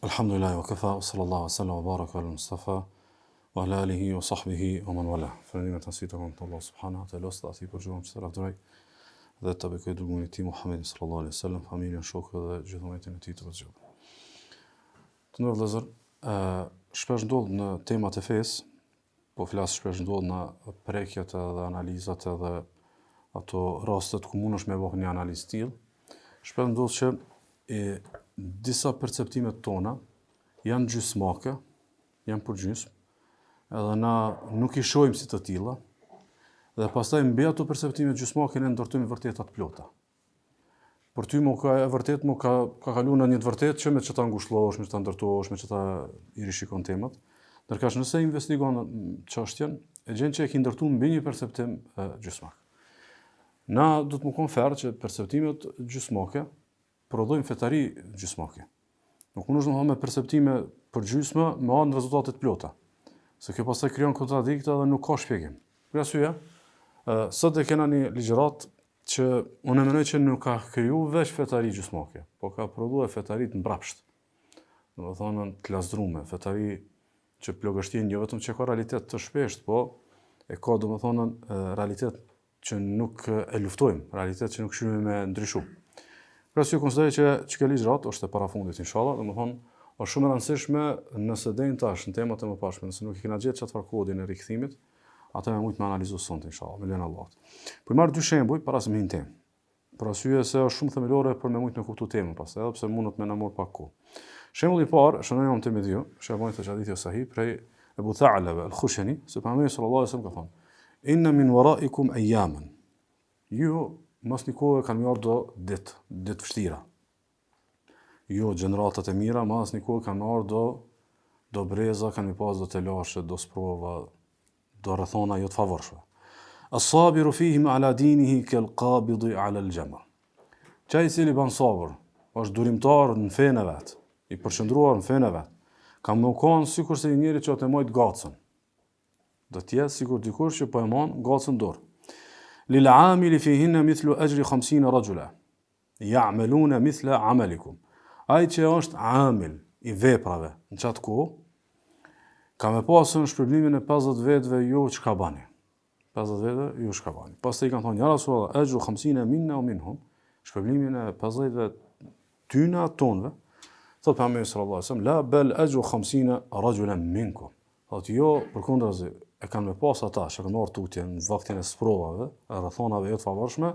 Alhamdulillah wa kafa, wa sallallahu wa sallam wa baraka ala Mustafa, wa ala alihi wa sahbihi wa man wala. Falëndimet e nësita të Allah subhanahu wa ta'ala, së ati për gjuhëm që të rafduraj, dhe të bekoj dërgumin e ti Muhammedi sallallahu alaihi sallam, familjen, shokë dhe gjithëmetin e ti të vëzgjë. Të nërë vëllezër, shpesh ndodhë në temat e fesë, po flasë shpesh ndodhë në prekjet dhe analizat dhe ato rastet ku mund është me bëhë një analizë tillë, shpesh ndodhë që disa perceptimet tona janë gjysmake, janë për gjysmë, edhe na nuk I shohim si të tilla, dhe pastaj mbi ato perceptimet gjysmake ne ndërtojmë vërtetat plota. Për ty ka kaluar në një të vërtetë që me që ta ngushëllohesh, me që ta ndërtohesh, me që ta I rishikon temat, ndërkaq nëse investigon çështjen, e gjen që e ke ndërtuar mbi një perceptim gjysmak. Na do të më konferë që perceptimet gjysmake prodhojnë fetari gjysmake. Nuk mund është me perceptime për gjysmë me anë rezultatet plota. Se kjo pastaj krijon kontradikte dhe nuk ka shpjegim. Për arsye, sot e kena një ligjërat që unë mendoj që nuk ka kriju veç fetari gjysmake, po ka prodhuar fetari të mbrapsht. Domethënë të lasdrume, fetari që plogështin jo vetëm që ka realitet të shpesht, po e ka domethënë realitet që nuk e luftojmë, realitet që nuk shihemi me ndryshu. Pra si konsideroj që kjo ligjërat është e parafundit inshallah, domethënë është shumë e rëndësishme nëse deri tash në temat e mëparshme, nëse nuk I kena gjetë çfarë kodin e rikthimit, atë më shumë të analizosh sonte inshallah, me lenin Allahut. Për marr dy shembuj para se më hin temë. Për arsye se është shumë themelore për me shumë të kuptuar temën pastaj, edhe pse mundet më na marr pak kohë. Shembulli I parë, shënojmë te mediu, shembulli të hadithi sahih prej Abu Tha'laba al-Khushani, se pejgamberi sallallahu alaihi wasallam ka thënë: "Inna min waraikum ayyaman." Mos një kohë kanë marrë ditë vështira. Jo gjeneratat e mira, mas një kohë kanë marrë do breza, kanë pas do të lashe, do sprova, do rrethona jo të favorshme. As-sabiru fihim ala dinihi kal-qabidi ala al-jamr. Çai I cili ban sabër, është durimtar në fenë e vet, I përqendruar në fenë e vet. Ka më kon sikur se një njeri që të mojt gacën. Do të jetë sikur dikush që po e mon gacën dorë. للعامل فيهن مثل أجر 50 رجلا يعملون مثل عملكم. Ai që është amil I veprave në qatë kohë, ka me pasën shpërblimin e 50 vetëve ju që ka bani. 50 vetëve ju që ka bani. Pas të I kanë thonë, ja Rasulullah, ajru 50 minna o minhum, shpërblimin e 50 vetëve tyna tonëve, thot pejgamberi sallallahu alaihi wasallam, la bel ajru 50 rajulan minkum. Thot jo, përkundrazi, e kanë me pas ata që kanë marrë tutje në vaktin e sprovave, e rrethonave jo të favorshme,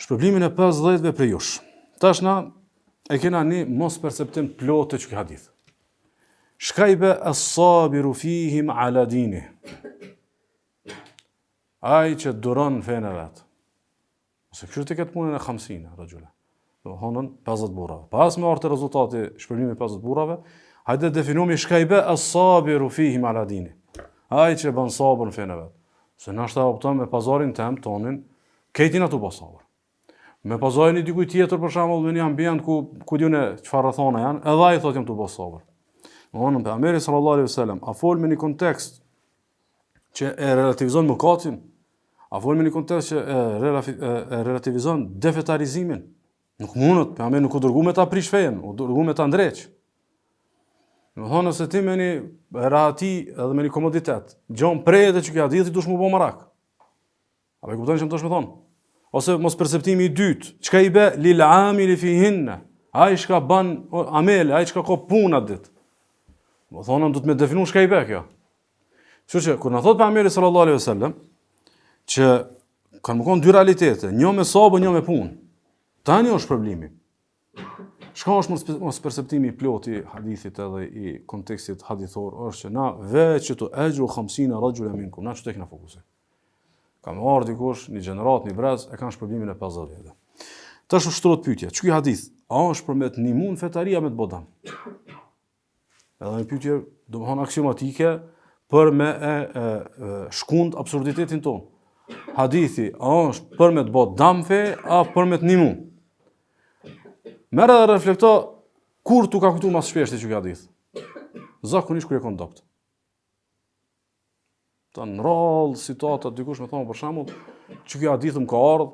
shpërblimin e 50-ve për jush. Tashna e kena një mos perceptim plot të këtij hadith. Shkajbe as-sabiru fihim ala dini. Ai që duron fenë vet. Ose kështu të ketë punën e 50 rajula. Do honën 50 burrave. Pas me orë rezultati shpërblimi 50 burrave, hajde definojmë shkajbe as-sabiru fihim ala dini. Ai që ban sabër në fenë vet. Se na shta opton me pazarin tëm tonin, këtin ato pa sabër. Me pazarin I dikujt tjetër për shembull në një ambient ku diunë çfarë rrethona janë, edhe ai thotë jam tu pa sabër. Domthonë pejgamberi sallallahu alaihi wasallam a fol me një kontekst që e relativizon mëkatin, a fol me një kontekst që e relativizon defetarizimin. Nuk mundet, pejgamberi nuk u dërguar me ta prish fen, u dërguar me ta ndreq. Në thonë se ti me një rahati edhe me një komoditet, gjon prej edhe që kja ditë, dush mu bo marak. A me kuptojnë që më të shme thonë? Ose mos perceptimi I dytë, qka I be lil amili fihinne, a I shka ban amele, a I shka ko punat ditë. Më thonë, du të me definu shka I be kjo. Që kur në thotë për Amiri sallallahu alaihi wasallam, që kanë më konë dy realitete, një me sabë, një me punë. Tani është problemi. Shka është mos perceptimi I ploti hadithit edhe I kontekstit hadithor, është që na veç që të ajru 50 rajula minkum, na që të kena fokusi. Ka me ardhë dikush, një gjenerat, një brez, e kanë shpërblimin e 50 vete. Të është shtrot pyetja, që ky hadith, a është për me të nimun fetaria me të bodam? Edhe një pyetje, do më thonë aksiomatike, për me shkund absurditetin tonë. Hadithi, a është për me të bodam fe, a për me të nimun? Merë dhe reflekto kur tu ka kujtu mas shpeshti që ka hadith. Zakonisht kur e kon dopt. Ta në rallë situatat dikush me thonë për shembull, që kjo hadith më ka ardhë,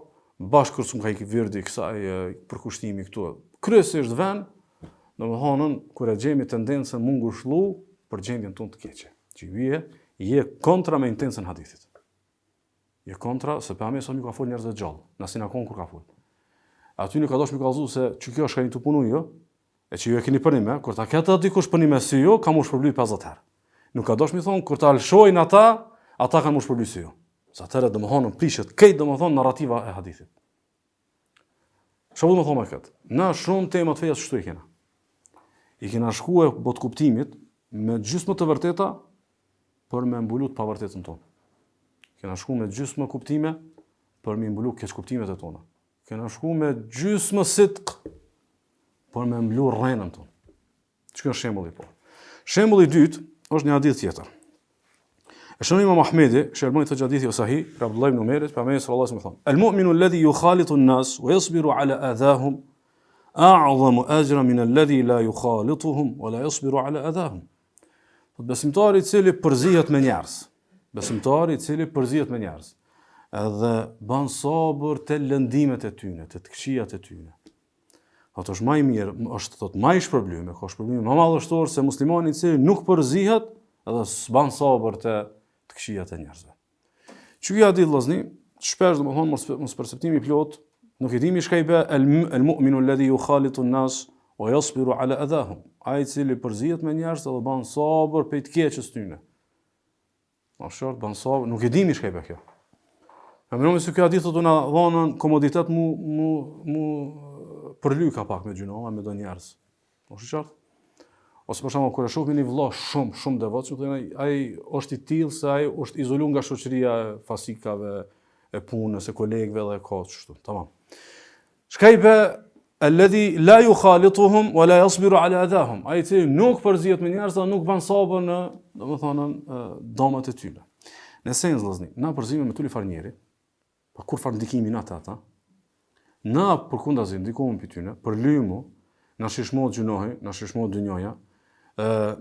bashkë kërës më ka I virdi kësaj përkushtimi këtu. Kryesisht vend, Domethënë, kur e gjejmë tendencën mu ngushëllu për gjendjen tonë të keqe. Që je kontra me intencën hadithit. Je kontra se pejgamberi sa më ka fol njerëz të gjallë, na sinakon kur ka fol. Aty nuk ka dosh më kallzu se që kjo është ka një të punu jo, e që ju e keni përnime, kur ta ketë dikush përnime si jo, ka mu shpërbly 50 herë. Nuk ka dosh më thonë, kur ta lëshojnë ata kanë mu shpërbly si jo. Sa atëre domethënë prishet këtë domethënë narrativa e hadithit. Shpërbly më thonë këtë. Na shumë tema të fejas çtu i kena. I kena shkuar bot kuptimit me gjysmë të vërteta për me mbulu të pavërtetën tonë. Kena shkuar me gjysmë kuptime për me mbulu keq kuptimet e tona. Kena shkuar me gjysmë sidq për me mbulu rrenën tonë. Çka është shembulli po? Shembulli i dytë është një hadith tjetër. E shënon Imam Ahmedi, shërbon këtë hadithi o sahih, për Abdullah ibn Umerit, për Muhamedi sallallahu alaihi wasallam thonë: "Al-mu'minu alladhi yukhalitu an-nas wa yasbiru ala adahum a'zamu ajran min alladhi la yukhalituhum wa la yasbiru ala adahum." Besimtari i cili përzihet me njerëz, besimtari i cili përzihet me njerëz, edhe bën sabër te lëndimet e tyre, te këqijat e tyre. Ato është më i mirë, është thot më i shpërblyme, ka shpërblyme më madhështor se muslimani i cili nuk përzihet edhe s'ban sabër te të këqijat e njerëzve. Që kjo hadith vëllazni, shpesh domethënë mos perceptimi i plot, nuk e dimi çka i bë el-mu'minu alladhi yukhalitu an-nas wa yasbiru ala adahum. Ai i cili përzihet me njerëz edhe bën sabër pe të keqës tyre. Po short bën sabër, nuk e dimi çka i bë kjo. Më nëse se kjo hadith do na dhonën komoditet mu përlyka pak me gjunova me do njerëz. Po short. Ose për shembull kur e shoh me një vëlla shumë devotshëm, thonë ai është i tillë se ai është izoluar nga shoqëria e fasikave, e punës, e kolegëve dhe ka kështu. Tamam. Çka i bë alladhi la yukhalituhum wa la yasbiru ala adahum. Ai që nuk përzihet me njerëz dhe nuk bën sabër në, domethënë, domat e tyre. Në sens vëllazni, na përzihemi me tuli farnjeri, pa kur far ndikimi në ata. Na përkundazi ndikohemi mbi tyne, për lymu, na shishmohet gjunohi, na shishmohet dynjoja.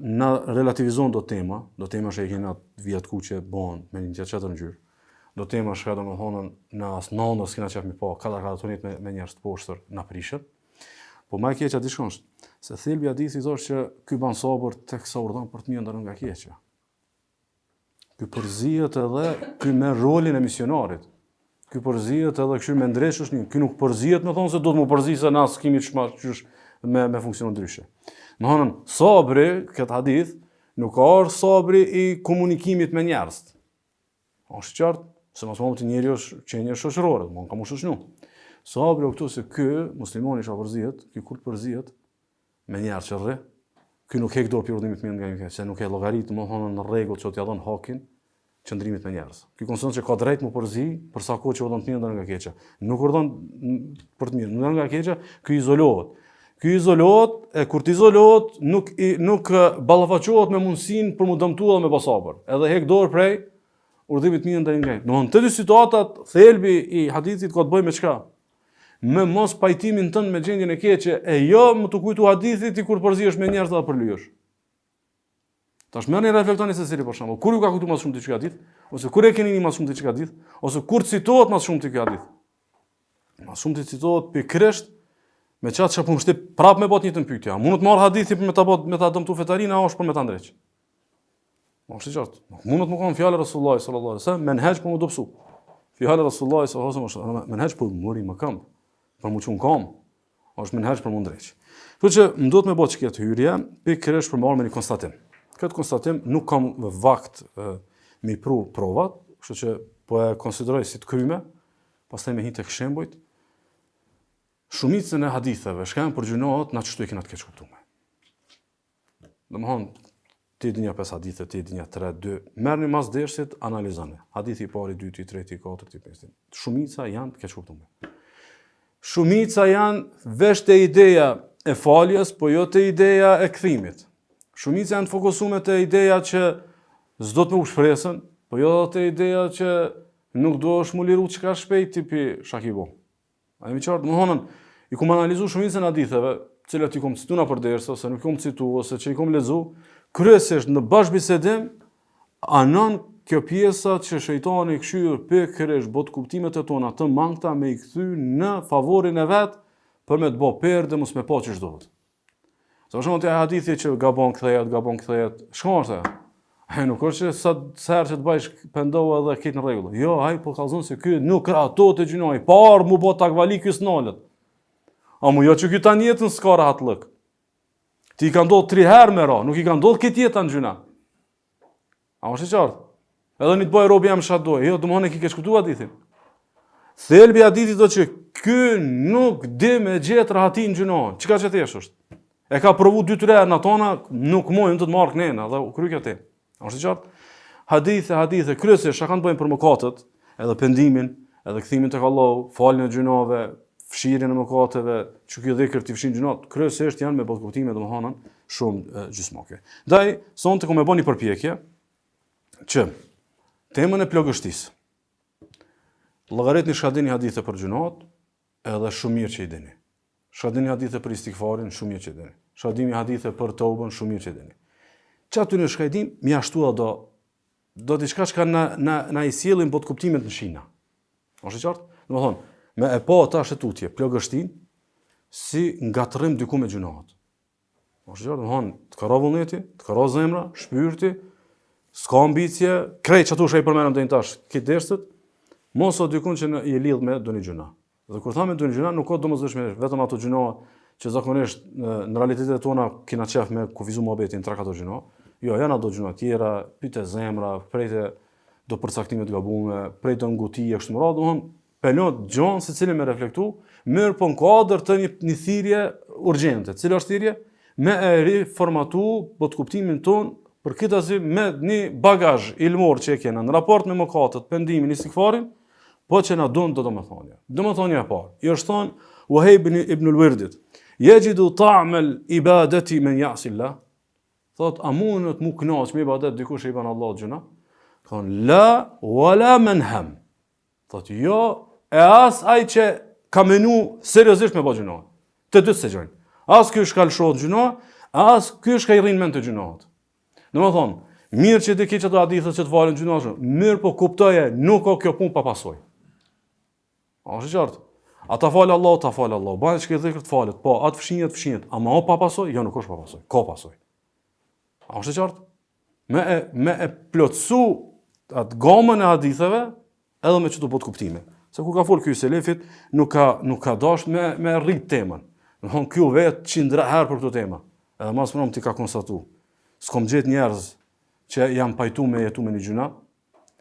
Na relativizon do tema që e kena vijat kuqe bon me një tjetër ngjyrë. Do tema që domethënë na as nonës kena qef mi pa, ka tonit me njerëz të poshtër na prishet. Po më e keqja diçka është, se thelbi i hadithit thoshte që ky ban sabër teksa urdhon për të mirë ndalon nga keqja. Ky përzihet edhe ky me rolin e misionarit. Ky përzihet edhe ky me ndreshësh një, ky nuk përzihet me thonë se do të më përzisë na skimi çmash me funksion ndryshe. Domthonë, sabri, këtë hadith, nuk ka orë sabri i komunikimit me njerëz. Është qartë, se mos të njeriu është qenie shoqërore, ka më shoqënu. Sabri o këtu se ky muslimani që përzihet, ky kur përzihet me njerëz që rre, ky nuk hek dorë për urdhimit mirë nga një, se nuk e llogarit, domthonë në rregull që t'ia dhon hakin qëndrimit me njerëz. Ky konson që ka drejt më përzi për sa kohë që urdhon të mirë nga keqja. Nuk urdhon për të mirë, nga keqja, ky izolohet. Ky izolohet, e kur të izolohet, nuk ballafaqohet me mundësinë për mu dëmtuar dhe me pasabër. Edhe hek dorë prej urdhimit mirë ndaj nga. Domthonë, të dy situatat, thelbi i hadithit ka të bëjë me çka? Me mos pajtimin tënd me gjendjen e keqe, e jo më të kujtu hadithit i kur përzihesh me njerëz dhe përlyesh. Tash merrni reflektoni se seri për shembull, kur ju ka kujtu më shumë ti çka hadith, ose kur e keni më shumë ti çka hadith, ose kur citohet më shumë ti ky hadith. Më shumë ti citohet pikërisht me qatë që përmështip prap me bot një të mpytja. Mundet marrë hadithi për me ta dëmtu fetarina, a është për me ta ndreq. Ma është i qartë. Mundet më kanë fjallë Rasullahi sallallahu alaihi wasallam, menheq për më dopsu. Fjallë Rasullahi sallallahu alaihi wasallam, menheq për më mëri më këmbë, për më qunë kam, është menheq për më ndreq. Për që më do të me bot që këtë hyrje, pikërisht për marrë me një konstatim. Këtë konstatim nuk kam vakt me i pru provat, kështu që po e konsideroj si të kryme, pastaj me hitë e këshembojt. Shumicën e haditheve, shkajnë për gjunohet, na qështu i kena të keq kuptume. Domthonë, ti di një 5 hadithe, ti di një 3, 2, merrni mas dersit, analizoni. Hadithi i pari, 2, 3, 4, 5. Shumica janë të keq kuptume. Shumica janë vesh te ideja e faljes, po jo te ideja e kthimit. Shumica janë të fokusuar te ideja që s'do të më u shpresën, po jo te ideja që nuk do është mu liru çka shpejt tipi shakibo. A jemi qartë, domthonë, i kom analizu shumicën haditheve, cilat i kom cituna për dersa, ose nuk i kom citu, ose që i kom lezu, kryesisht në bashkëbisedim, anon kjo pjesa që shejtani i këshyr pikërisht bot kuptimet e tona të mangta me i kthy në favorin e vet për me të bë perdë mos me pa ç'i çdohet. Sa për shembull te hadithi që gabon kthehet, shkon se. Nuk është se sa herë që të bëjsh pendohu edhe këtë në rregull. Jo, ai po kallzon se ky nuk ato të gjinoj. Par mu bë takvali ky s'nalet. A mu jo që ky tani jetën s'ka rahatllëk. Ti ka ndodhur 3 herë me ra, nuk i ka ndodhur këtë jetë në gjuna. A është e qartë? Edhe një të bëj robi jam çfarë doj. Jo, domthonë ki ke shkutuar hadithin. Thelbi i hadithit thotë që ky nuk di me gjet rahatin gjuna. Çka që thesh është? E ka provu 2-3 herë natona, nuk mojën të marr kënena dhe u kry këtë. A është e qartë? Hadithe kryesisht kanë të bëjnë për mëkatet, edhe pendimin, edhe kthimin tek Allahu, faljen e gjunave, fshirjen e mëkateve, që ky dhikr ti fshin gjunat, kryesisht janë me bodhkuptime domethënë shumë gjysmake. Ndaj sonte kam e bëni përpjekje që temën e plagështisë. Llogaritni shkadini hadithe për gjunat, edhe shumë mirë që i dini. Shkadini hadithe për istighfarin, shumë mirë që i dini. Shkadimi hadithe për tobën, shumë mirë që i dini. Që aty në shkajdim, mjashtu do diçka që na i sjellin bot kuptimet në shina. Është e qartë? Domethënë, me e pa ta shetutje, plagështin, si ngatërrim diku me gjunahet. Është e qartë? Domethënë, të ka ra vullneti, të ka ra zemra, shpyrti, s'ka ambicie, krejt që atu shaj përmenëm dhe në tash këtë dersët, mos o dikun që i lidh me do një gjuna. Dhe kur thamë do një gjuna, nuk ka domosdoshmërisht vetëm ato gjuna që zakonisht në realitetet tona kena qef me kufizu muhabetin trak ato gjuna. Jo, janë ato gjuna tjera, pyte zemra, prejte do përcaktimet gabume, prejte ngutije, kështu më radhë, domthon pelot gjonë se cilin me reflektu, mirë po në kuadër të një thirrje urgjente. Cila është thirrje? Me e riformatu botkuptimin ton për këtë azy me një bagazh ilmor që e kena në raport me mëkatet, pendimin, istighfarin, po që na don domethënia. Domethënia e parë. I është thonë Wahib ibn al-Wirdit, yajidu ta'm al-ibadati man ya'si Allah. Thot, a mundet mu knaq me ibadet dikush i ban Allah gjuna? Thon, la wala manham. Thot, jo, e as ai që ka menu seriozisht me ba gjuna. Të dy se gjojnë. As ky shka lëshot gjuna, as ky shka i rrin mend të gjunat. Domethënë, mirë që ti ke ato hadithe që të valen gjuna, mirë po kuptoje, nuk ka kjo punë pa pasojë. A është qartë? A ta falë Allah, ta falë Allah. Bajnë që ke dhikër të falet, po, atë fshinjet, ama o pa pasojë? Jo, nuk është pa pasojë, ka pasojë. A është qartë? Me e plotësu atë gamën e haditheve, edhe me çdo botë kuptime. Se kur ka folë ky selefit, nuk ka dash me rrit temën. Domthon ky vetë 100 herë për këtë temë. Edhe mas prom ti ka konstatu. S'kom gjetë njerëz që janë pajtu me jetu me një gjuna,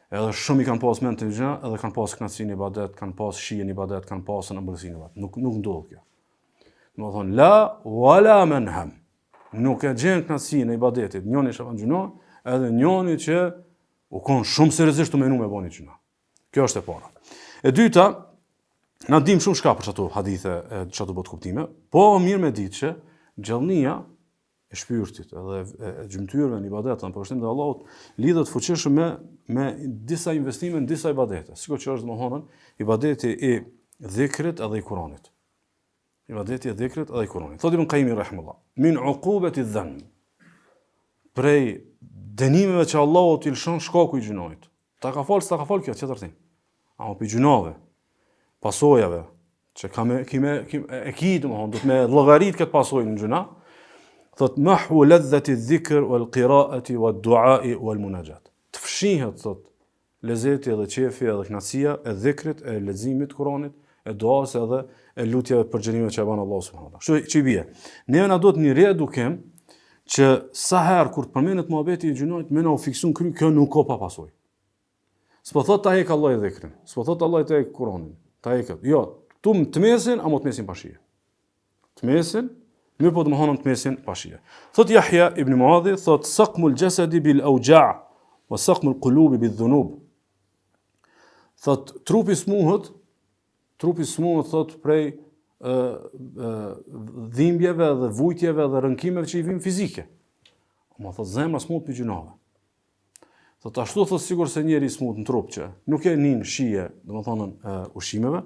edhe shumë i kanë pas mend të gjuna, edhe kanë pas kënaqësinë ibadet, kanë pas shijen ibadet, kanë pas ëmbëlsinë ibadet. Nuk ndodh kjo. Domthon la wala manham. Nuk e gjen kënaqësinë e ibadetit, njëri që kanë gjuna, edhe njëri që u kon shumë seriozisht të menu me bani gjuna. Kjo është e para. E dyta, na dim shumë shka për çato hadithe, çato botë kuptime, po mirë me ditë që gjallënia e shpyrtit edhe e gjymtyrëve në ibadetën për shtim të Allahut lidhet fuqishëm me disa investime në disa ibadete. Sikur që është domethënë ibadeti i dhikrit edhe i Kuranit. Ibadeti i dhikrit edhe i Kuranit. Thotë Ibn Qayyim rahimahullah, min uqubati dhanb. Prej dënimeve që Allahu t'i lëshon shkaku i gjunojt. Ta ka fal, s'ta ka fal kjo çfarë thënë? Ama për gjunave, pasojave që e ki domethënë do të me llogarit këtë pasojë në gjuna. Thot mahwu ladhati dhikr wal qira'ati wad du'a'i wal munajat. Të fshihet thot lezeti edhe qefi edhe kënaqësia e dhikrit, e leximit të Kuranit, e duas edhe e lutjeve për xhenimet që e bën Allahu subhanahu wa taala. Kështu që i bie. Ne na duhet një reedukim që sa herë kur të përmendet muhabeti i gjunojt, më na u fiksun kry kjo nuk ka pa pasojë. S'po thot ta hek Allah i dhikrin, s'po thot Allah i te Kuranin, ta hek. Jo, tu të mesin, apo të mesin pashije. Të mesin mirë po të më hanën të mesin pashije. Thot Yahya ibn Muadhi, thot saqmul jasadi bil awja' wa saqmul qulubi bil dhunub. Thot trupi smuhet thot prej dhimbjeve dhe vujtjeve dhe rënkimeve që i vijnë fizike. Ma thot zemra smuhet për gjunave. Thot ashtu thot sigur se njeri smuhet në trup që nuk e nin shije, domethënë ushqimeve,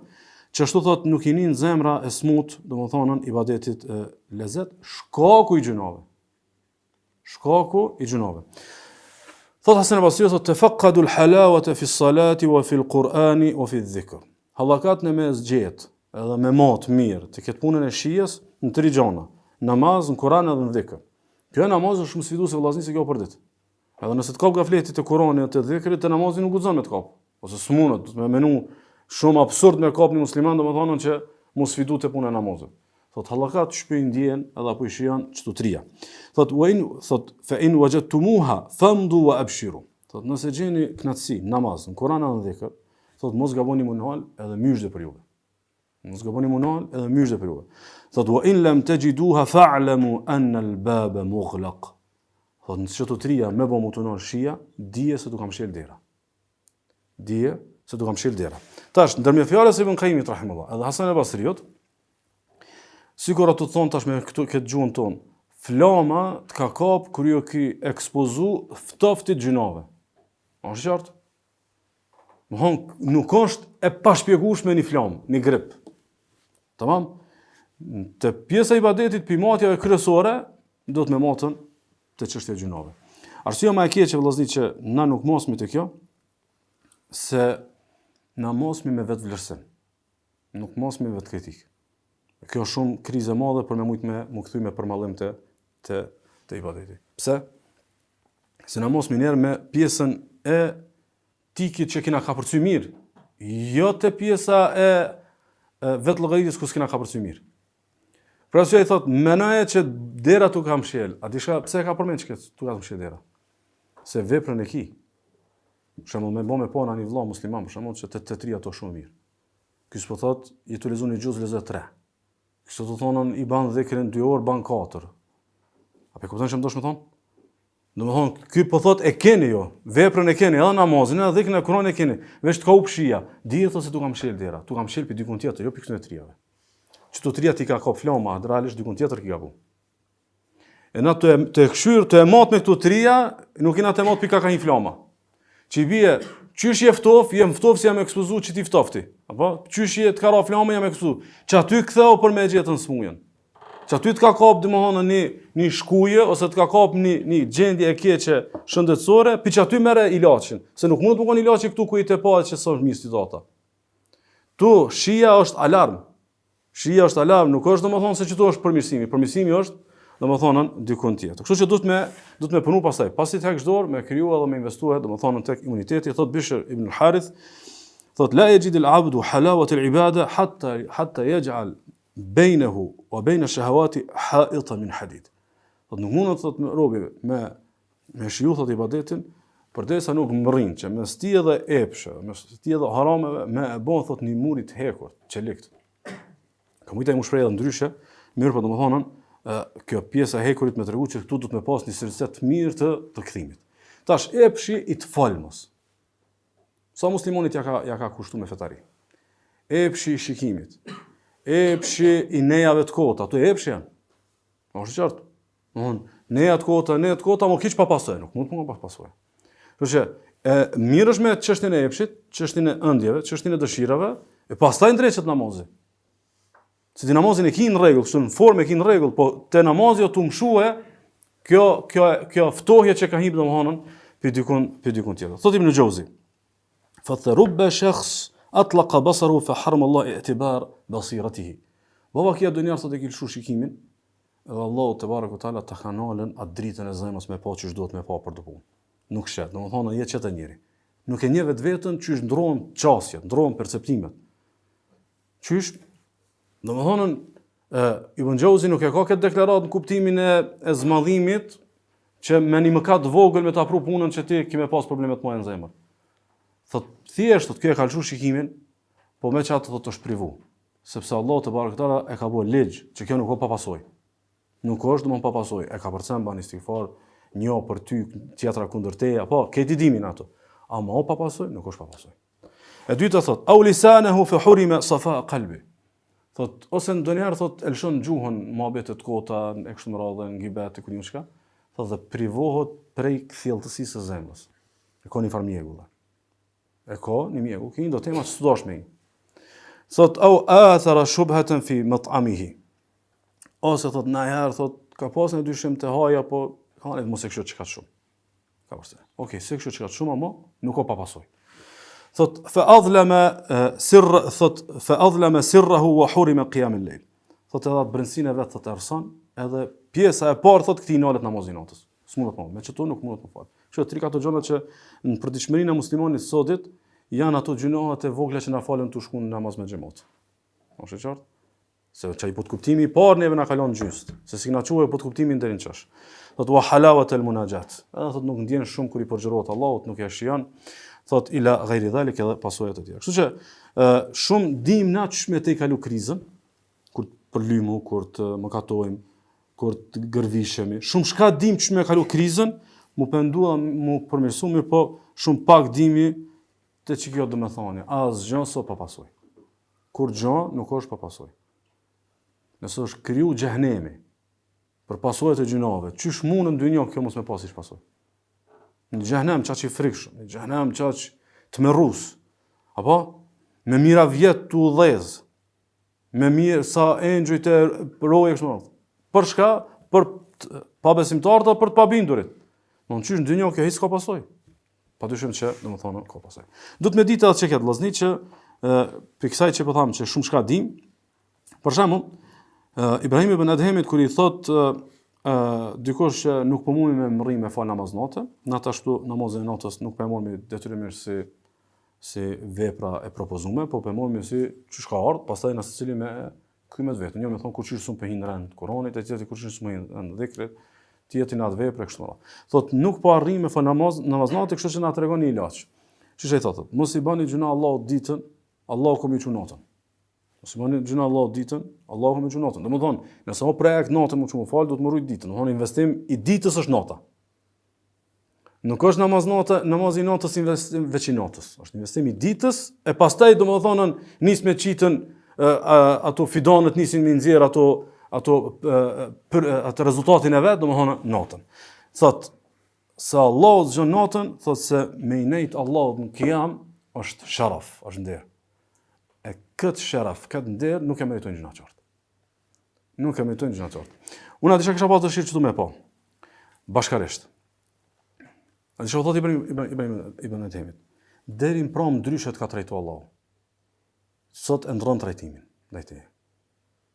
që ashtu thot nuk i nin zemra e smut, domethënë ibadetit lezet, shkaku i gjunave. Shkaku i gjunave. Thot Hasan al-Basri thot tafaqqadu al-halawata fi as-salati wa fi al-Qur'ani wa fi adh-dhikr. Hallakat në mes gjet, edhe me mat mirë, të ketë punën e shijes në 3 gjona, namaz, në Kur'an edhe në dhikr. Kjo namaz është më sfiduese vëllazëri se kjo për ditë. Edhe nëse të kap gafletit të Kur'anit të dhikrit, të namazin nuk guxon me të kap. Ose s'munët, me menu shumë absurd me kap një musliman, domethënë që mos sfidu të puna e namazit. Thot hallakat shpejt ndjen edhe apo i shijon çto tria. Thot fa in wajadtumuha famdu wa abshiru. Thot nëse gjeni knatësi namaz në Kur'an edhe në dhikr, thot mos gaboni munal edhe myshde për juve. Mos gaboni munal edhe myshde për juve. Thot wa in lam tajiduha fa'lamu anna al-baba mughlaq. Thot nëse çto tria me bë mutunon shija, dije se du kam shel dera. Dije se du kam shel dera. Tash ndërmjet fjalës e Ibn Qayyimit rahimullah, edhe Hasan al-Basriut, sikur ato thon tash me këtë gjuhën tonë, flama të ka kap kur jo ki ekspozu ftoftit gjinave. Është qartë? Nuk është e pashpjegueshme një flamë, një grip. Tamam? Të pjesa e ibadetit pimatjave kryesore do të me matën të çështja e gjinave. Arsyeja më e keqe vëllazëri që na nuk mosmi të kjo, se na mosmi me vetë vlerësim. Nuk mosmi me vetë kritik. Kjo është shumë krizë e madhe për me mujt me më kthy me përmallim të ibadeti. Pse? Se na mosmi njerë me pjesën e tikit që kena ka përcy mirë, jo të pjesa e vetë llogaritjes ku s'kena ka përcy mirë. Pra arsye i thot, menaje që dera tu kam shel, a disha pse ka përmend që tu kam shel dera? Se veprën e ki. Për shembull, me bë me pona një vëlla musliman, për shembull, që të tri ato shumë mirë. Ky s'po thot, i tu lexoni gjuz lezet 3. Kështu të thonon i ban dhikrin 2 orë, ban 4. A pe kupton ç'm dosh më thon? Domethënë, ky po thot e keni jo, veprën e keni, edhe namazin, edhe dhikrin e Kur'anit e keni. Veç të ka upshia. Dihet se tu kam shel dera, tu kam shel pi dikun tjetër, jo pi këtyre trijave. Çto tria ti ka kap flama, realisht dikun tjetër ki gabu. E na të kshyr, të e mat me këto tria, nuk kena të mat pi ka një flama. Që i bie, qysh je ftof, jem ftof si jam ekspozu që ti ftofti. Apo qysh je të ka ra flama jam ekspozu. Që aty ktheu për me gjetën smujën. Që aty të ka kap domethënë një shkuje ose të ka kap një gjendje e keqe shëndetësore, pi që aty merre ilaçin, se nuk mund të bëkon ilaçi këtu ku i të pa që son mirë situata. Tu shija është alarm. Shija është alarm, nuk është domethënë se çto është përmirësimi. Përmirësimi është domethënë dikun tjetër. Kështu që duhet me punu pastaj. Pasi të heqësh dorë, me kriju edhe me investuar domethënë tek imuniteti, thot Bishr ibn al-Harith, thot la yajid al-'abdu halawat al-'ibada hatta yaj'al bainahu wa bain ash-shahawati ha'ita min hadid. Thot nuk mund thot robi me shiu thot ibadetin, përderisa nuk mrrin që mes ti edhe epshë, mes ti edhe harameve me e bën thot një muri të hekur, çelikt. Ka mujta më shpreh edhe ndryshe, mirë po domethënë kjo pjesa e hekurit me tregu që këtu do të më pas një sërset mirë të kthimit. Tash epshi i të falmos. Sa muslimonit ja ka kushtu me fetari. Epshi i shikimit. Epshi i nejave të kota, ato epshi janë. Është qartë. Neja të kota, mo kiç pa pasojë, nuk mund të pa pasojë. Kështu që mirë është me çështjen e epshit, çështjen e ëndjeve, çështjen e dëshirave, e pastaj ndreqet namazi. Se ti namazin e ki në rregull, kështu në formë e ki në rregull, po te namazi o të mshue, kjo ftohje që ka hip domethënë pi dikun tjetër. Thot Ibn Jauzi, fa rubba shakhs atlaqa basaru fa harama Allah i'tibar basiratihi. Baba kia dunjar sot e ki lshu shikimin, edhe Allahu te bareku taala ta kanalen atë dritën e zemrës me pa çish duhet me pa për të punë. Nuk shet, domethënë je çetë njëri. Nuk e njeh vetveten çish ndrohen çasjet, ndrohen perceptimet. Çish domethënë Ibn Jauzi nuk e ka këtë deklaratë në kuptimin e zmadhimit që me një mëkat vogël me ta pru punën që ti ke me pas probleme të mëdha në zemër. Thot thjesht kjo e ka lshu shikimin, po me çatë thot është privu, sepse Allah te barekutaala e ka bërë ligj që kjo nuk ka pa pasojë. Nuk është domon pa pasojë, e ka përcen bani istighfar, një për ty, tjetra kundër teje, apo këti dimin ato. Ama o pa pasojë, nuk është pa pasojë. E dyta thot, au lisanehu fa hurima safa qalbi. Thot ose ndonjëherë thot elshon gjuhën mohabete të kota e kështu me radhë ngibet ku një çka, thot dhe privohet prej kthjelltësisë së zemrës. E ka një farë mjegull. E ka një mjegull, që do tema që studosh me. Thot au athara shubhatan fi mat'amihi. Ose thot na herë thot ka pasur një dyshim të haja, po kanë mos e kështu çka shumë. Ka pasur. Okej, se kështu çka shumë, ama nuk ka pa pasojë. Thot fa adlama sirrahu wa hurima qiyam al-layl. Thot edhe brendsinë vet thot ersan edhe pjesa e parë thotë këtij nalet namazin natës. S'mundet më, me çto nuk mundet më fal. Kështu tri ato gjëra që në përditshmërinë e muslimanit sotit janë ato gjunohat e vogla që na falën të shkuën në namaz me xhamat. Është e qartë? Se çaj pot kuptimi i parë neve na kalon gjyst, se si na quaj pot kuptimin deri në çash. Thotë wa halawat al munajat. Edhe thotë nuk ndjen shumë kur i përgjërohet Allahut, nuk ja shijon. Thotë ila ghairi dhalik edhe pasojat e tjera. Kështu që shumë dim na ç'me te kalu krizën, kur për lymu, kur të mëkatojmë, kur të gërvishemi. Shumë shka dim ç'me kalu krizën, mu pendua mu përmirësu mirë, po shumë pak dimi të që kjo dhe me thani, asgjë so pa pasoj. Kur gjë nuk është pa pasoj. Nëse është kriju xhehenemi për pasojat e gjunave, çysh mund në dynjë kjo mos me pasish pasoj. Në xhehenem çaq i frikshëm, në xhehenem çaq të merrus. Apo me mira vjet tu udhëz. Me mirë sa engjëjt e roje kështu. Për çka? Për pa besimtarët apo për të pabindurit. Në çysh në dynjë kjo hiç ka pasoj. Padyshim që domethënë ka pasoj. Duhet me ditë atë që këtë vëllazni që për kësaj që po tham që shumë shka dim. Për shembull, Ibrahim ibn Adhemit kur i thot dikush që nuk po mundi me mrri me fal namaz natë, natë ashtu namazin e natës nuk po mormi detyrimisht si vepra e propozuar, po po mormi si çish ka ardhur, pastaj na secili me kymet vetën. Jo më thon kur çish sun pe hin rand Kuranit, e tjetri kur çish sun në dhikrit, tjetri në atë vepra kështu. Thot nuk po arrim me fal namaz natë, kështu që na tregon një ilaç. Çish ai thotë? Mos i bani gjuna Allahut ditën, Allahu komi çu natën. Mos i bani gjuna Allahut ditën, Allahu komi çu natën. Domethënë, nëse o projekt natën më çu më fal, do të më rujt ditën. Domethënë investim i ditës është nata. Nuk është namazi natës investim veç i natës. Është investim i ditës e pastaj domethënë nis me çitën ato fidanët nisin me nxjerr ato rezultatin e vet, domethënë natën. Thot se Allahu zgjon natën, thot se me i nejt Allahut në Kiyam është sharaf, është nder. E këtë sharaf, këtë nder nuk e meritojnë gjëna qartë. Nuk e meritojnë gjëna qartë. Unë atë kisha pas dëshirë çtu me pa. Bashkarisht. Atë shoh thotë Ibn Adhemit. Deri në prom ndryshe ka trajtuar Allahu. Sot e ndron trajtimin ndaj teje.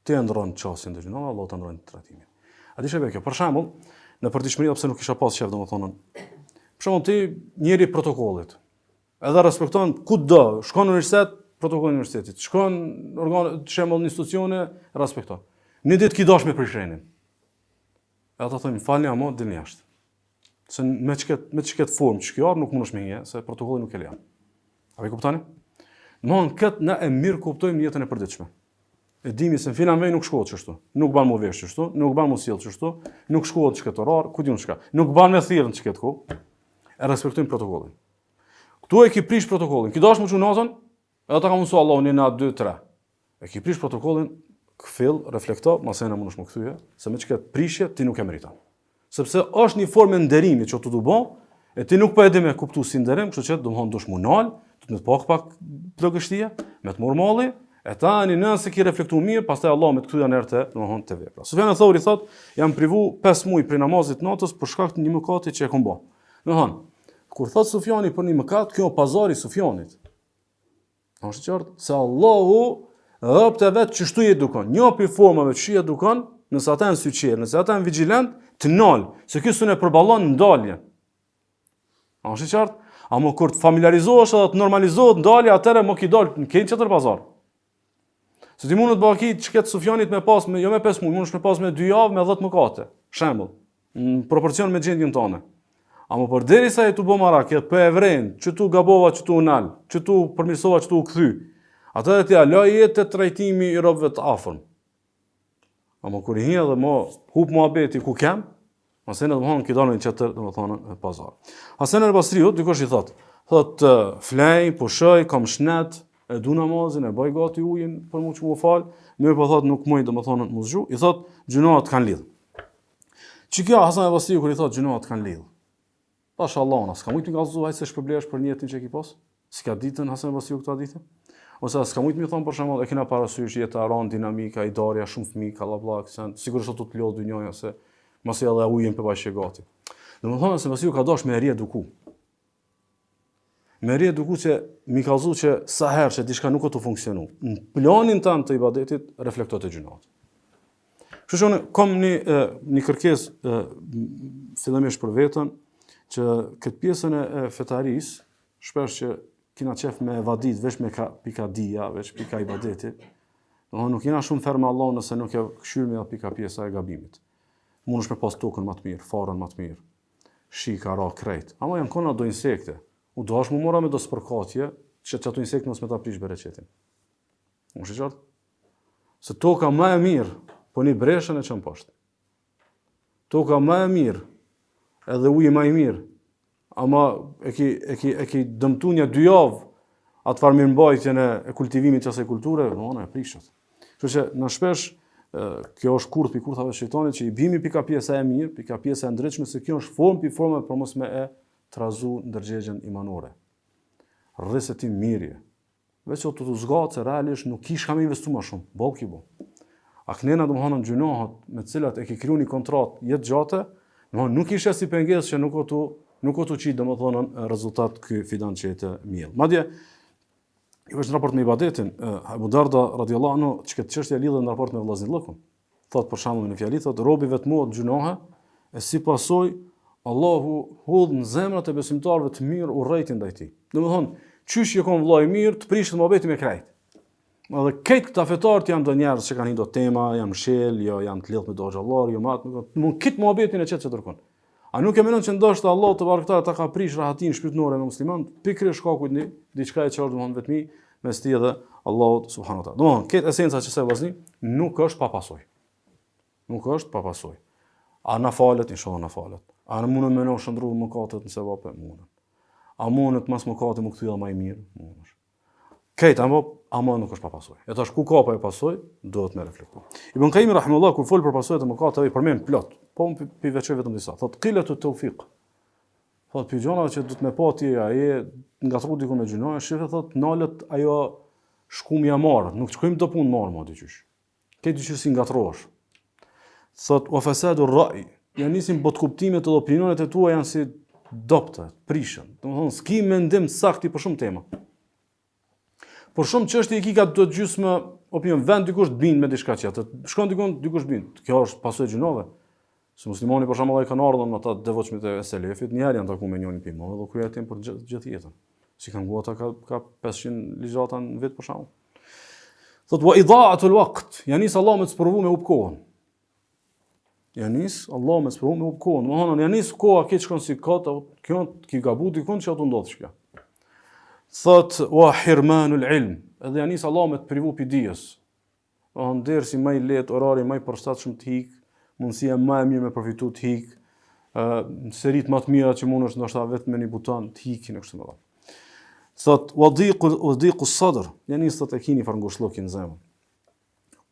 Ti e ndron çastin e gjëna, Allahu ta ndron trajtimin. Atë shoh kjo. Për shembull, në përditshmëri pse nuk kisha pas shef domethënë. Për shembull ti njeri protokollit. Edhe respekton kudo, shkon në universitet, protokolli i universitetit. Shkon organ të shembull në institucione, respekton. Një ditë ki dash me prishrenin. E ata thonë falni ama dilni jashtë. Se me çket formë ç'kjo nuk mundesh me një, se protokolli nuk e lejon. A e kuptoni? Domthon kët na e mirë kuptojmë jetën e përditshme. E dimi se në filan nuk shkohet kështu. Nuk ban më vesh kështu, nuk ban më sjell kështu, nuk shkohet çket orar, ku diun çka. Nuk ban me thirrën çket ku. E respektojmë protokollin. Ktu e ki prish protokollin. Ki dash më çu natën, edhe ta ka mësuar Allahu në natë 2 3. E ki prish protokollin, kfill, reflekto, mos e na mundosh më kthyje, se me çka prishje ti nuk e meriton. Sepse është një formë nderimi që tu do bë, e ti nuk po e di me kuptu si nderim, kështu që domthon dush munal, të më pak plagështia, me të mormalli, e tani nëse ki reflektuar mirë, pastaj Allah me të kthyer nerte, domthon te vepra. Sufjan al-Thauri thot, jam privu 5 muaj për namazit natës për shkak të një mëkati që e kam bë. Domthon, kur thot Sufjani për një mëkat, kjo pazari Sufjanit. Është qartë se Allahu rrobat vet çështu i edukon. Një prej formave që i edukon, nëse ata janë syqer, nëse ata janë vigjilent, të nal, se ky sunë përballon ndaljen. Është qartë? Amo kur të familiarizohesh edhe të normalizohet ndalja, atëherë më ki dal në kënd çetër pazar. Se ti mund të bëki çket Sufjanit me pas me jo me 5 muaj, mundesh me pas me 2 javë me 10 mëkate. Shembull, në proporcion me gjendjen tonë. Amo por derisa e tu bë marrë, po e vren, që tu gabova, që tu unal, që tu përmirësova, që tu u kthy. Atëherë ti ala jetë trajtimi i robëve të afërm. Amo kur i hi edhe mo hub muhabeti ku kem, ose në domthon që dalën çetër domethënë pazar. Hasan al-Basriu dikush i thot flej, pushoj, kam shnet, e du namazin, e bëj gati ujin për mua që më fal, më po thot nuk muj domethënë mos zgju, i thot gjunoat kanë lidh. Çka Hasan al-Basriu kur i thot gjunoat kanë lidh. Pashallah, na s'ka mujt të gallëzoj ai se shpërblesh për jetën që ke pas? S'ka ditën Hasan al-Basriu këtë ditë? Ose s'ka mujt më thon për shembull, e kena parasysh jeta ron dinamika, i darja shumë fëmijë, kallabllak, sigurisht ato të lodh dynjaja se mos i edhe ujin për bashkë gati. Domethënë se Masiu ka dash me rieduku. Me rieduku që mi ka thënë që sa herë që diçka nuk ka të funksionu. Në planin tan të ibadetit reflektohet e gjunat. Kështu që unë kam një kërkesë fillimisht për veten, që këtë pjesën e fetarisë, shpesh që kina qef me evadit, veç me pika dia, veç pika ibadeti, nuk jena shumë ferë me Allah nëse nuk e këshyr me pika pjesa e gabimit. Mund është me pas tokën më të mirë, farën më të mirë, shika, ra, krejt. Ama janë kona do insekte. U do është mu mora me do spërkatje, që ato insekte nësë me ta prish bereqetin. Unë shi qartë? Se toka më e mirë, po një breshën e qënë poshtë. Toka më e mirë, edhe ujë më i mirë, ama e ki dëmtu një 2 javë atë farë mirëmbajtjen e kultivimit që asaj kulture, e prishët. Kështu që në shpesh, kjo është kurth për kurthave shejtanit, që i bimi pika pjesa e mirë, pika pjesa e ndryshme, se kjo është formë për formë për mos me e trazu ndërgjegjen imanore. Rrisetim mirje. Veç o të zgatë se realisht nuk kish kam investu më shumë, bo ki bo. Aknena do më hanën gjunohat me cilat e ki kryu një kontratë jetë gjate, nuk ishe si pengesë që nuk o të qitë, dhe më thonën, rezultat këj fidan që jetë mjellë. Madje, i është në raport me ibadetin, Abu Darda, radiallahu anhu, që këtë qështja lidhe në raport me vllaznillëkun. Thot për shembull në fjalë, thot robi vetmohet gjunohe, e si pasoj, Allahu hodh në zemrat e besimtarëve të mirë urrejtin ndaj tij. Domethënë, qysh që kon vllai mirë, të prishet mohabeti me krejt. Edhe këtë këta fetarët janë do njerëz që kanë do tema, janë mshel, jo janë të lidhur me doxhallar, jo mund kit mohabetin e çet që dërkon. A nuk e mendon që ndoshta Allah te barekta ta ka prish rahatin shpirtërore me musliman, pikërisht shkaku i diçka e çort domethënë vetmi mes tij dhe Allahut subhanahu wa taala. Domethënë, këtë esenca që se vllazni nuk është pa pasojë. Nuk është pa pasojë. A na falet, inshallah na falet. A në mundën me në shëndru mëkatet në sevape? Mundën. A mundën të mas mëkatet më këtyra ma i mirë? Mundën. Kejtë, ama nuk është pa pasoj. E tash ku ka pa e pasoj, duhet me reflektu. Ibn Qayyim rahimahullah, kur folë për pasojët e mëkatet, i përmen plot, po më piveqoj vetëm disa. Thot, qilatu tawfiq. Thot, për gjonave që du të me pati, aje nga tru diku me gjunoj, shife, thot, nalët ajo shkumja marë, nuk të shkojmë të punë marë, ma dyqysh. Kejtë dyqysh si nga trosh. Thot, o fesadu rrai, janë nisim bot kuptimet edhe opinionet e tua janë si dopte, prishën. Domethënë s'ki mendim sakti për shumë tema. Por shumë çështje i ki ka do të gjysmë opinion vend dikush të bind me diçka tjetër. Shkon dikush bind. Kjo është pasojë gjinove. Se muslimani për shembull ai kanë ardhur ata devotshmit e selefit, një herë janë takuar me njërin pimë, dhe kryer atë për gjithë jetën. Si kanë guata ka 500 ligjata në vit për shembull. Thot wa idha'atul waqt, janis Allah me të sprovu me upkohën. Janis Allah me të sprovu me upkohën. Domthonë janis koha keq shkon si kot, kjo ki gabu dikon që ato ndodh çka. Thot wa hirmanul ilm, edhe janis Allah me të privu pi dijes. Domthonë dersi më i lehtë, orari më i përshtatshëm të hik, mundësia më e mirë me përfitu të hik, serit më të mira që mund është ndoshta vetëm me një buton të hikin e kështu me radhë. Thot wa dhiqu sadr, janis thot e keni farngushllokin në zemër.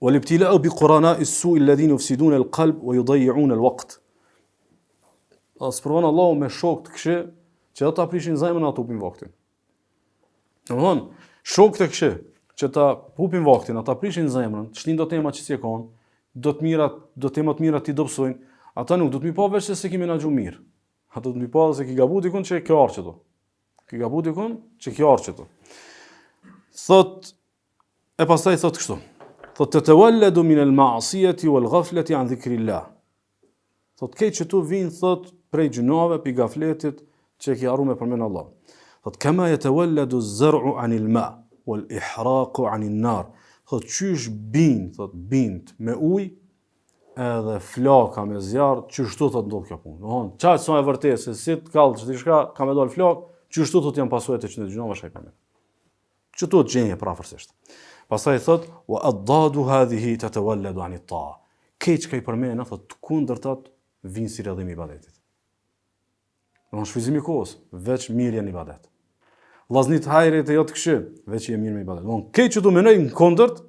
والابتلاء بقرناء السوء الذين يفسدون القلب ويضيعون الوقت. Sprovon Allahu me shok të këshë që ata prishin zemrën ato hupin vaktin. Domthon, shok të këshë që ta hupin vaktin, ata prishin zemrën, shtin do tema që si e kanë, do tema të mira ti do psojnë, ata nuk do të mi pa veç se ki menaxhu mirë. Ata do të mi pa se ki gabu dikun që kjo arqeto. Ki gabu dikun që kjo arqeto. Thot e pastaj thot kështu. Thot të tewalledu min al-ma'siyati wal-ghaflati an dhikrillah. Thot këtë që tu vinë thot prej gjunave pi gafletit që ki harru me përmen Allah. Thot kama yatawalladu az-zar'u anil ma wal-ihraqu anin nar. Thot qysh bind me ujë edhe flaka me zjarr, çështu thot ndodh kjo punë. Domthon, çaj sa e vërtetë se si të kallësh diçka ka me dal flak, çështu thot janë pasojat e çdo gjunave shaj përmen. Çto të gjenje prafërsisht. Pastaj thot wa addadu hadhihi tatawalladu an at-ta'a. Keç ka i përmend thot të kundërtat vin si rrjedhimi i ibadetit. Domthonë shfryzimi i kohës, veç mirja në ibadet. Vllaznit hajrit e jo të këshë, veç i mirë me ibadet. Domthonë keç që do menoj në kundërt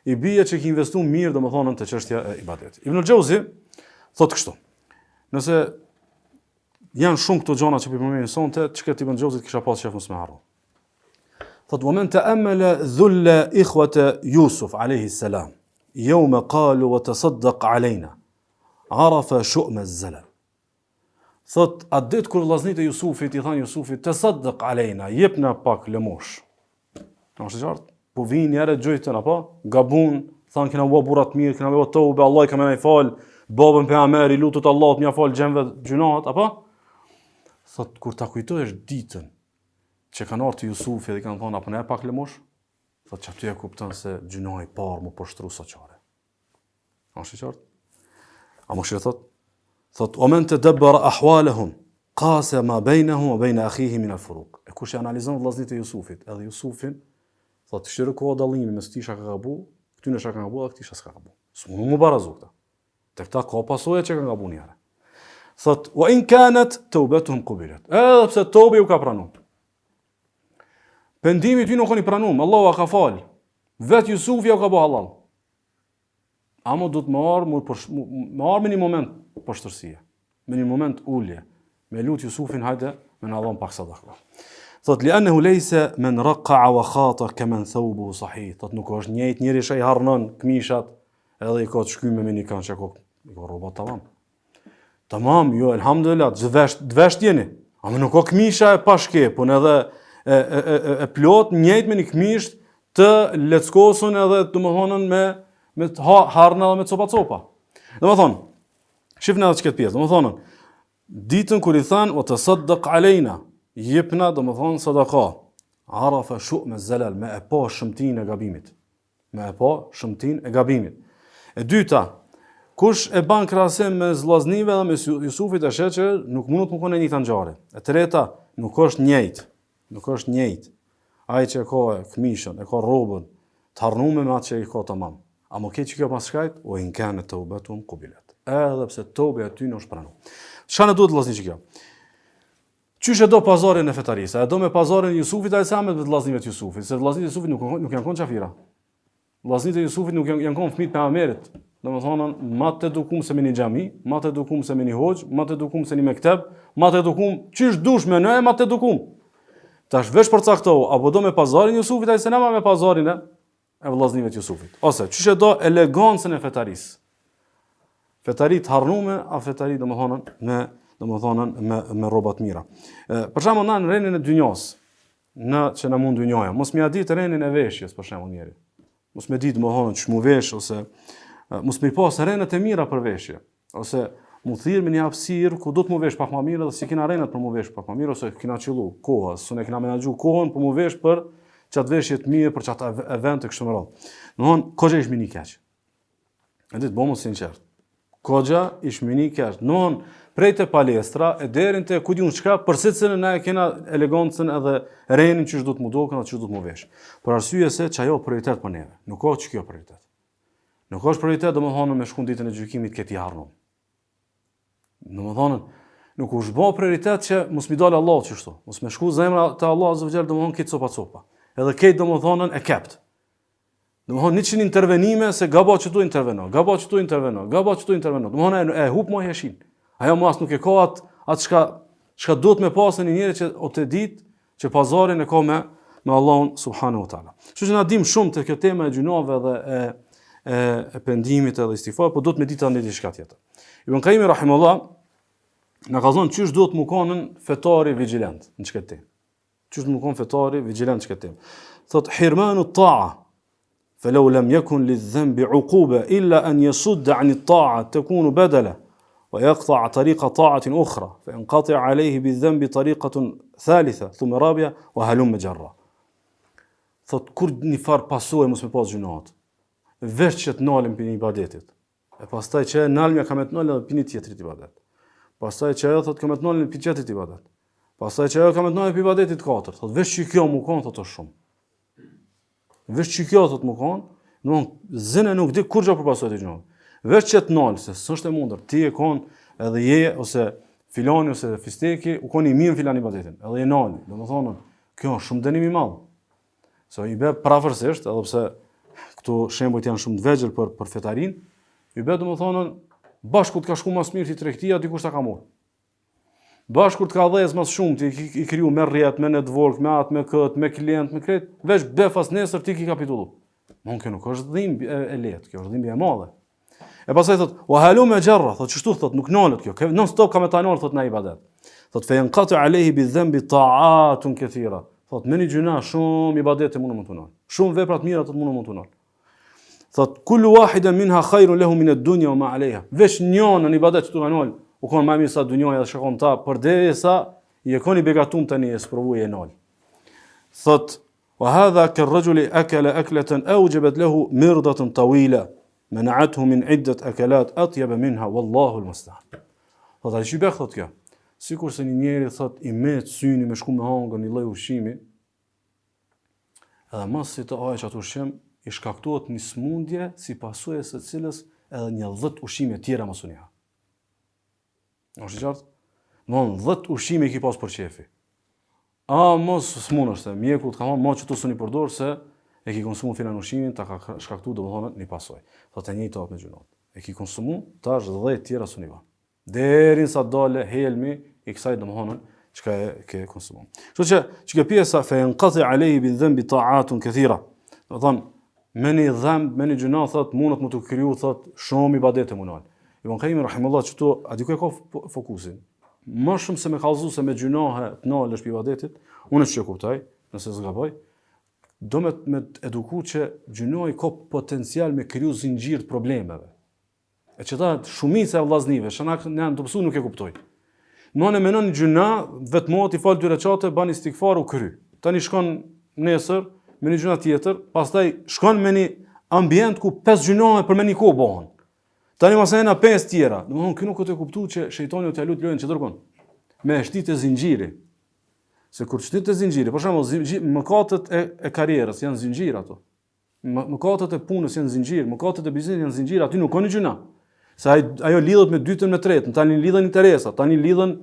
i bie që ki investu mirë domethënë te çështja e ibadetit. Ibn al-Jauzi thot kështu. Nëse janë shumë këto gjëra që po përmendin sonte, çka Ibn al-Jauzi kisha pas shef mos me harro. Thot, ومن تأمل ذل إخوة يوسف عليه السلام يوم قالوا وتصدق علينا عرف شؤم الزلل. Thot, atë ditë kur vllaznit e Jusufit i thanë Jusufit, tasaddaq alejna, jepna pak lëmosh. Është qartë? Po vinë njëre gjojtën apo gabun, Thanë kena bë burra të mirë, kena bë tobe, Allah i ka më nai fal, babën pejgamberi lutet Allahut më fal xhenve gjunat, apo? Thot kur ta kujtohesh ditën që kanë ardhur Jusufi dhe kanë thonë apo ne pak lëmosh, thot që aty e kupton se gjunoi i parë më poshtru soçare. A është qartë? A më thot? Thot o men tadabbara ahwalahum qasa ma bainahum wa bain akhihi min al-furuq. E kush e analizon vllaznitë e Jusufit, edhe Jusufin, thot shërko dallimi mes tisha ka gabu, këtyne shka ka gabu, dhe këtisha s'ka gabu. S'munu më barazu këta. Te këta ka pasoja që ka gabu njëre. Thot, wa in kanat tawbatuhum qubilat. Edhe pse tobi u ka pranu. Pendimi ty nuk kanë i pranum, Allahu ka fal. Vet Jusufi u ka bë halal. Amo do të marr me një moment poshtërsie, me një moment ulje, me lut Jusufin hajde me na dhon pak sadaka. Thot li'annahu laysa man raqa'a wa khata kaman thawbuhu sahih. Thot nuk është njëjtë njëri që i harnon këmishat edhe i ka të shkyme me një kanë që i ka rroba tamam. Tamam, jo, elhamdulillah, dvesh jeni. Ama nuk ka këmisha e pa shkepun edhe e plot njëjtë me një këmisht të leckosën edhe domethënë me harna dhe me copa. Domethënë, shifni edhe çket pjesë. Domethënë, ditën kur i than wa tasaddaq alejna, jepna domethënë sadaka. Arafa shu'm az-zalal, me e pa shëmtinë e gabimit. Me e pa shëmtinë e gabimit. E dyta, kush e ban krahasim me vllaznive dhe me Jusufit e shet që nuk mund të mëkon e një të ngjarje. E treta, nuk është njëjtë. Nuk është njëjtë. Ai që ka këmishën, e ka rrobën, të harnuar me atë që i ka tamam. A më ke që kjo pas shkajt, o in kana tawbatuhum qubilat. Edhe pse tobe aty nuk është pranuar. Çfarë na duhet vllazni që kjo? Qysh e do pazarin e fetarisë? E do me pazarin e Jusufit a sa me vllaznive të Jusufit, se vllaznive të Jusufit nuk janë kon qafira. Vllaznive të Jusufit nuk janë kon fëmijë të pejgamberit. Domethënë, ma të edukum se me një xhami, ma të edukum se me një hoxh, ma të edukum se një mekteb, ma të edukum çysh dush me ne, ma të edukum. Tash vesh për caktohu, apo do me pazarin e Jusufit a sa me pazarin e vllaznive të Jusufit. Ose çysh e do elegancën e fetarisë. Fetarit harnume, a fetarit me rroba të mira. Për shembull në renin e dynjas, që na mund dynjaja, mos më ia ditë renin e veshjes për shembull njëri. Mos më ditë ç'mu vesh ose mos më pas renat e mira për veshje, ose mu thirr me një hapësirë ku do të mu vesh pak më mirë dhe si kena renat për mu vesh pak më mirë ose kena qellu koha, s'u ne kena menaxhu kohën për mu vesh për çat veshje të mirë, për çat evente kështu me radhë. Domthon, koxha ish mini keq. E ditë bëmu sinqert. Koxha ish mini keq. Domthon, prej te palestra e deri te ku diun çka, për secilën na e kena elegancën edhe renin që do të mu dokën atë që do të mu vesh. Për arsye se çajo prioritet për neve. Nuk ka ç'kjo prioritet. Nuk është prioritet domethënë me shkon ditën e gjykimit këtë i harron. Domethënë nuk është bë prioritet që mos mi dalë Allahu çështu. Mos më shku zemra te Allahu azza wajal domethënë këtë copa. Edhe këtë domethënë e kept. Domethënë 100 intervenime se gabo që tu interveno. Domethënë e hub më heshin. Ajo mos nuk e ka atë çka duhet me pasën një njeri që o të ditë që pazarin e ka me Allahun subhanahu wa taala. Kështu që na dim shumë te kjo tema e gjunave dhe e pendimit edhe istighfar, po do të me ditë tani diçka tjetër. Ibn Qayyim rahimullah na ka thonë çysh duhet më konën fetari vigjilant në çka tem. Çysh më kon fetari vigjilant në çka tem. Thot hirmanu at-ta'a فلو لم يكن للذنب عقوبة إلا أن يصد عن الطاعة تكون بدلا ويقطع طريق طاعة أخرى فينقطع عليه بالذنب طريقة ثالثة ثم رابعة وهلم جرا. Thot kur një farë pasojë mos me pas gjunat, veç që të nalim për një ibadetit, e pastaj që nalmja ka me të nalë edhe për një tjetrit ibadet, pastaj që ajo thot ka me të nalë për tjetrit ibadet, pastaj që ajo ka me të nalë për ibadetit 4, thot veç që kjo mu konë, thot është shumë. Veç që kjo thot mu konë, zëne nuk di kur gjo për pasojët e gjunat. Veç që të nalë, se s'është e mundër, ti e konë edhe je, ose filani, ose fisteki, u konë i mirë filan ibadetin, edhe je nalë, dhe më thonë, kjo është shumë dënim i madhë. So i be prafërsisht, edhe pse këtu shembujt janë shumë të vegjël për fetarin, i be domethënë bashku të ka shku mas mirë ti tregtia dikush ta ka marrë. Bashku të ka dhëz mas shumë ti i kriju me rrjet, me network, me atë, me kët, me klient, me kret, veç befas nesër ti ki kapitullu. Mon kjo nuk është dhimbje e lehtë, kjo është dhimbje e madhe. E pastaj thot, "Wa halum jarra", thot çështu thot, nuk nalet kjo. Non stop ka me tanor thot në ibadet. Thot fe yanqatu alayhi bi-dhanbi ta'atun kathira. Thot me një gjuna shumë ibadete mund të nal. Shumë vepra të mira të mund të nal. thot kullu wahidin minha khairun lahu min ad-dunya wa ma 'alayha. Vesh njëon në ibadet që tu kanol, u kon më mirë sa dunjoja dhe shkon ta, përderisa i koni begatum tani e sprovoi e nol. Thot wa hadha ka-ar-rajuli akala aklatan awjabat lahu mirdatan tawila mana'athu min 'iddat akalat atyab minha wallahu al-musta'an. Thot ai çi bëk thot kjo. Sikur se një njeri thot i met syni me shku me hangër një lloj ushqimi, edhe mos si të ajë që atë ushqim, i shkaktohet një smundje si pasojë së cilës edhe një 10 ushqime tjera mos u ha. Është qartë? Domthon 10 ushqime i ki pas për qefi. Mos smunësh se mjeku të ka thonë mos që tu suni përdor se e ki konsumu filan ushqimin, ta ka shkaktuar domethënë një pasojë. Thotë një top me gjunot. E ki konsumu, tash 10 tjera suni va. Derin sa dole helmi i kësaj domethënë çka e ke konsumuar. Kështu që kjo pjesa fa yanqati alayhi bi dhanbi ta'atun kathira. Do thon me një dhamb, me një gjuna thot mundet më të kriju thot shumë ibadete munal. Ibn Qayyim rahimullah çto a diku e ka fokusin. Më shumë se me kallëzu se me gjunahe të nalësh për ibadetit, unë që kuptoj, nëse zgaboj, do me eduku që gjunohi ka potencial me kriju zinxhir të problemeve. E që ta shumica e vllaznive, shanak në të pësu nuk e kuptoj. Nëne menon një gjuna, vetëmot i falë 2 recate, ban istikfar u kry. Tani shkon nesër, me një gjuna tjetër, pastaj shkon me një ambient ku 5 gjunahe për me një kohë bëhen. Tani masajna 5 tjera. Domthon këtu nuk e kuptu që shejtani t'ia lut lojën që dërgon. Me shtitë e zinxhiri. Se kur shtitë e zinxhiri, për shembull, mëkatet e karrierës janë zinxhir ato. Mëkatet e punës janë zinxhir, mëkatet e biznesit janë zinxhir, aty nuk ka një gjuna. Se ajo lidhet me dytën me tretën, tani lidhen interesa, tani lidhen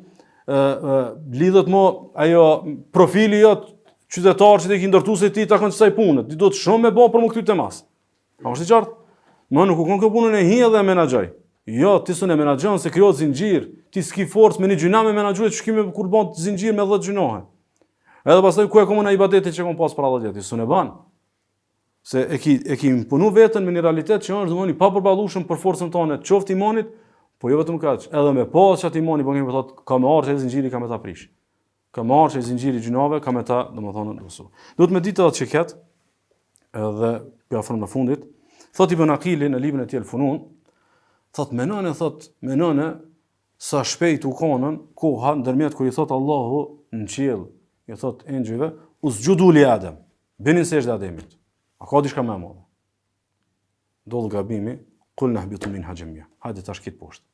lidhet mo ajo profili jot qytetar që të ki ndërtu se ti ta kanë kësaj punët, ti do të shumë me bë për më këty të mas. A është i qartë? Më nuk u kon këtë punën e hi edhe e menaxhoj. Jo, ti s'u ne menaxhon se krijohet zinxhir, ti s'ki forcë me një gjuna me menaxhuar të shkime kur bën zinxhir me 10 gjunohe. Edhe pastaj ku e komuna ibadetit që kon pas për Allah ti s'u ne ban. Se e ki imponu veten me një realitet që është domoni pa përballueshëm për forcën tonë, qoftë imanit, po jo vetëm kaq, edhe me pas çat imani, po kemi thot ka me arshë zinxhiri ka me ta prish. Ka me arshë zinxhiri gjunave ka me ta, domethënë usu. Duhet me ditë atë çiket, edhe për afërm në fundit, thot Ibn Aqili në librin e tij El-Funun, thot menone sa shpejt u konën koha ndërmjet kur i thot Allahu në qiell, i thot engjëve, usjudu li Adem, bëni sejdë Ademit. A ka diçka më e madhe? Doll gabimi, qul nahbitu minha jamia. Hajde tash kit poshtë.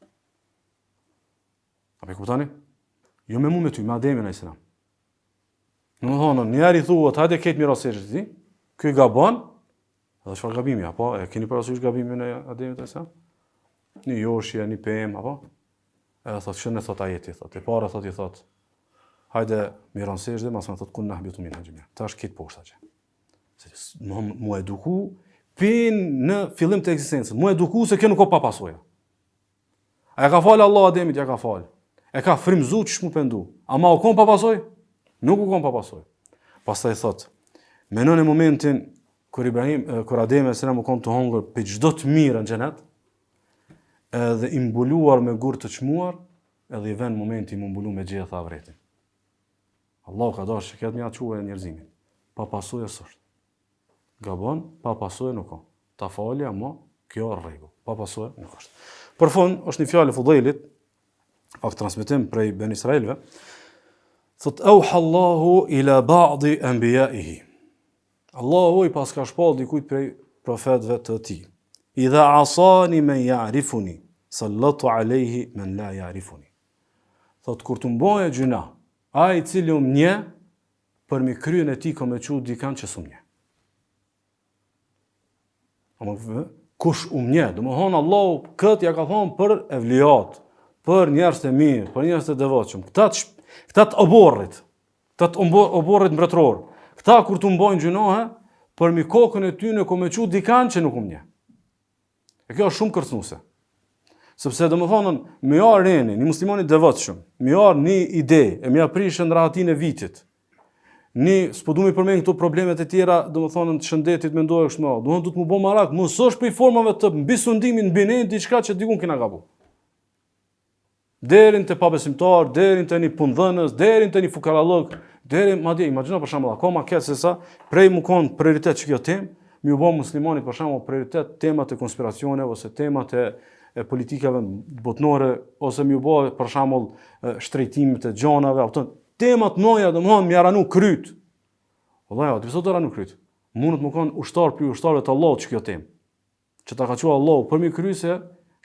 A pe kuptoni? Jo me ty, me Ademin alayhis salam. Në thonë, njëri thuhet, hajde ketë mirësisht ti, ky gabon, edhe çfarë gabimi, apo e keni parasysh gabimin e Ademit alayhis salam? Një joshje, një pemë, apo? Edhe thotë, shënë thot ajeti, thotë, e para thotë i thotë, hajde mirësisht dhe mas më thotë qul nahbitu minha jamia. Tash kit poshtë atë. Se mu eduku pin në fillim të ekzistencës, mu eduku se kjo nuk ka pa pasoja. A e ka falë Allah Ademit, ja ka falë. E ka frymzu që shmu pendu. Ama u kon pa pasoj? Nuk u kon pa pasoj. Pastaj thot, menon e momentin kur Adem e selam u kon të hongër për çdo të mirë në xhenet, edhe i mbuluar me gur të çmuar, edhe i vën momenti i mbulu me gjitha avretin. Allahu ka dashur që këtë mja quaj njerëzimin. Pa pasojë s'është. Gabon, pa pasojë nuk ka. Ta falja, ama kjo rregull. Pa pasojë nuk është. Për fund, është një fjalë e Fudhailit, pak transmetim prej Ben Israelve, thot auha Allahu ila ba'di anbiya'ihi. Allahu i pas ka shpall dikujt prej profetëve të tij. Idha asani man ya'rifuni, sallatu alayhi man la ya'rifuni. Thot kur të mboje gjuna, ai i cili u nje, për mi kryen e tij ka më çu dikan që s'u nje. Kush nje, domethënë Allahu këtë ja ka thonë për evlijat, për njerëz të mirë, për njerëz të devotshëm. Këta të oborrit, mbretëror. Këta kur të mbojnë gjunohe, për mi kokën e tyne ko me qu dikan që nuk nje. E kjo është shumë kërcnuese. Sepse domethënë më ja reni, një muslimani devotshëm, më ja një ide, e më ja prishën rahatin e vitit. S'po du mi përmend këto problemet e tjera, domethënë të shëndetit mendoj kështu më. Domethënë do të më bë marak, mos është për formave të mbi sundimin mbi ne diçka që dikun kena gabu. Derin te pabesimtar, derin te një punëdhënës, derin te një fukarallok, derin madje imagjino për shembull, akoma ke se sa prej më kon prioritet që kjo temë, mi u bë muslimanit për shembull prioritet temat e konspiracioneve ose temat e politikave botnore ose mi u bë për shembull shtrejtimet e gjanave, apo temat noja domthonë më ranu kryt. Vallahi, ti sot ranu kryt. Mundet më kon ushtar për ushtarëve të Allahut që kjo temë. Që ta ka thua Allahu për mi kryse,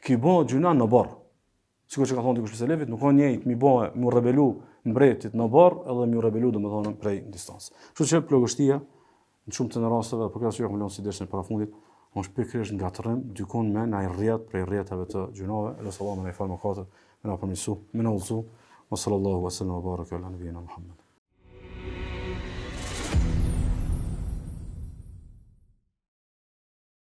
ki bë gjuna në barr. Sikur që ka thonë dikush selefit, nuk ka njëjtë mi bë mu rebelu mbretit në barr edhe mi rebelu domethënë prej distancë. Kështu që plagështia në shumë të rasteve për këtë që si deshin para fundit, është pikërisht ngatërrim dykon me na rrjet prej rrjetave të gjunave, Allah më na fal mëkatet, më na përmirësu, më na udhëzu. Wa sallallahu wa sallam wa baraka ala nabiyina Muhammad.